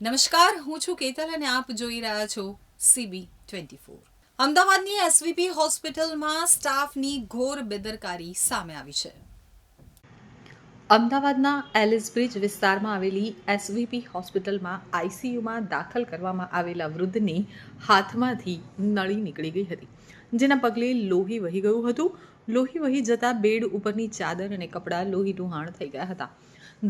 નમસ્કાર, હું છું કેતલ અને આપ જોઈ રહ્યા છો CB24. અમદાવાદની SVP હોસ્પિટલમાં સ્ટાફની ઘોર બેદરકારી સામે આવી છે. અમદાવાદના એલિસ બ્રિજ વિસ્તારમાં આવેલી SVP હોસ્પિટલમાં ICUમાં દાખલ કરવામાં આવેલા વૃદ્ધની હાથમાંથી નળી નીકળી ગઈ હતી, જેના પગલે લોહી વહી ગયું હતું. લોહી વહી જતા બેડ ઉપરની ચાદર અને કપડાં લોહીલુહાણ થઈ ગયા હતા.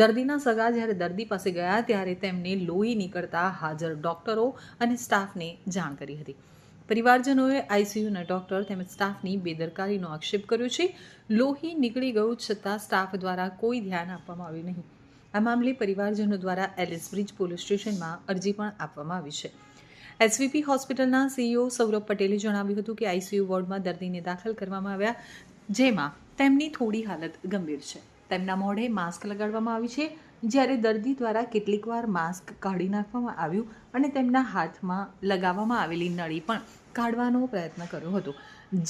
દર્દીના સગા જ્યારે દર્દી પાસે ગયા ત્યારે તેમને લોહી નીકળતા હાજર ડોક્ટરો અને સ્ટાફને જાણ કરી હતી. પરિવારજનોએ ICUના ડોક્ટર તેમજ સ્ટાફની બેદરકારીનો આક્ષેપ કર્યો છે. લોહી નીકળી ગયું છતાં સ્ટાફ દ્વારા કોઈ ધ્યાન આપવામાં આવ્યું નહીં. આ મામલે પરિવારજનો દ્વારા એલિસ બ્રિજ પોલીસ સ્ટેશનમાં અરજી પણ આપવામાં આવી છે. SVP હોસ્પિટલના CEO સૌરભ પટેલે જણાવ્યું હતું કે ICU વોર્ડમાં દર્દીને દાખલ કરવામાં આવ્યા, જેમાં તેમની થોડી હાલત ગંભીર છે. તેમના મોઢે માસ્ક લગાડવામાં આવ્યું છે, જ્યારે દર્દી દ્વારા કેટલીકવાર માસ્ક કાઢી નાખવામાં આવ્યું અને તેમના હાથમાં લગાવવામાં આવેલી નળી પણ કાઢવાનો પ્રયત્ન કર્યો હતો,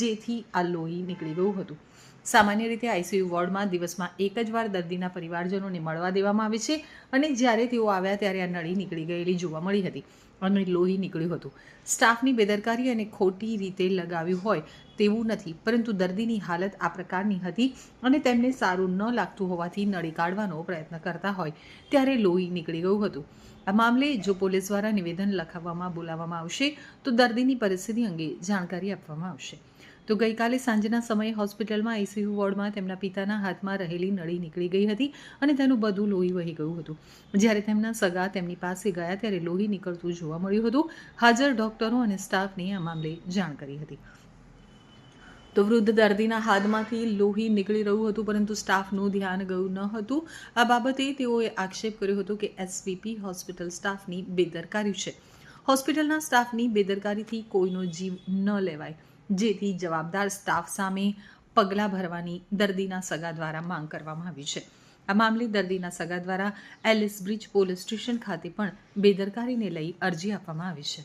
જેથી આ લોહી નીકળી ગયું હતું. સામાન્ય રીતે ICU વોર્ડમાં દિવસમાં એક જ વાર દર્દીના પરિવારજનોને મળવા દેવામાં આવે છે અને જ્યારે તેઓ આવ્યા ત્યારે આ નળી નીકળી ગયેલી જોવા મળી હતી અને લોહી નીકળ્યું હતું. સ્ટાફની બેદરકારી અને ખોટી રીતે લગાવ્યું હોય તેવું નથી, પરંતુ દર્દીની હાલત આ પ્રકારની હતી અને તેમને સારું ન લાગતું હોવાથી નળી કાઢવાનો પ્રયત્ન કરતા હોય ત્યારે લોહી નીકળી ગયું હતું. આ મામલે જો પોલીસ દ્વારા નિવેદન લખાવવામાં બોલાવવામાં આવશે તો દર્દીની પરિસ્થિતિ અંગે જાણકારી આપવામાં આવશે. તો ગઈકાલે સાંજના સમયે હોસ્પિટલમાં ICU વોર્ડમાં તેમના પિતાના હાથમાં રહેલી નળી નીકળી ગઈ હતી અને તેનું બધું લોહી વહી ગયું હતું. જ્યારે તેમના સગા તેમની પાસે ગયા ત્યારે લોહી નીકળતું જોવા મળ્યું હતું. હાજર ડોક્ટરો અને સ્ટાફને આ મામલે જાણ કરી હતી. તો વૃદ્ધ દર્દીના હાથમાંથી લોહી નીકળી રહ્યું હતું, પરંતુ સ્ટાફનું ધ્યાન ગયું ન હતું. આ બાબતે તેઓએ આક્ષેપ કર્યો હતો કે SVP હોસ્પિટલ સ્ટાફની બેદરકારી છે. હોસ્પિટલના સ્ટાફની બેદરકારીથી કોઈનો જીવ ન લેવાય, જેથી જવાબદાર સ્ટાફ સામે પગલાં ભરવાની દર્દીના સગા દ્વારા માંગ કરવામાં આવી છે. આ મામલે દર્દીના સગા દ્વારા એલિસ બ્રિજ પોલીસ સ્ટેશન ખાતે પણ બેદરકારીને લઈ અરજી આપવામાં આવી છે.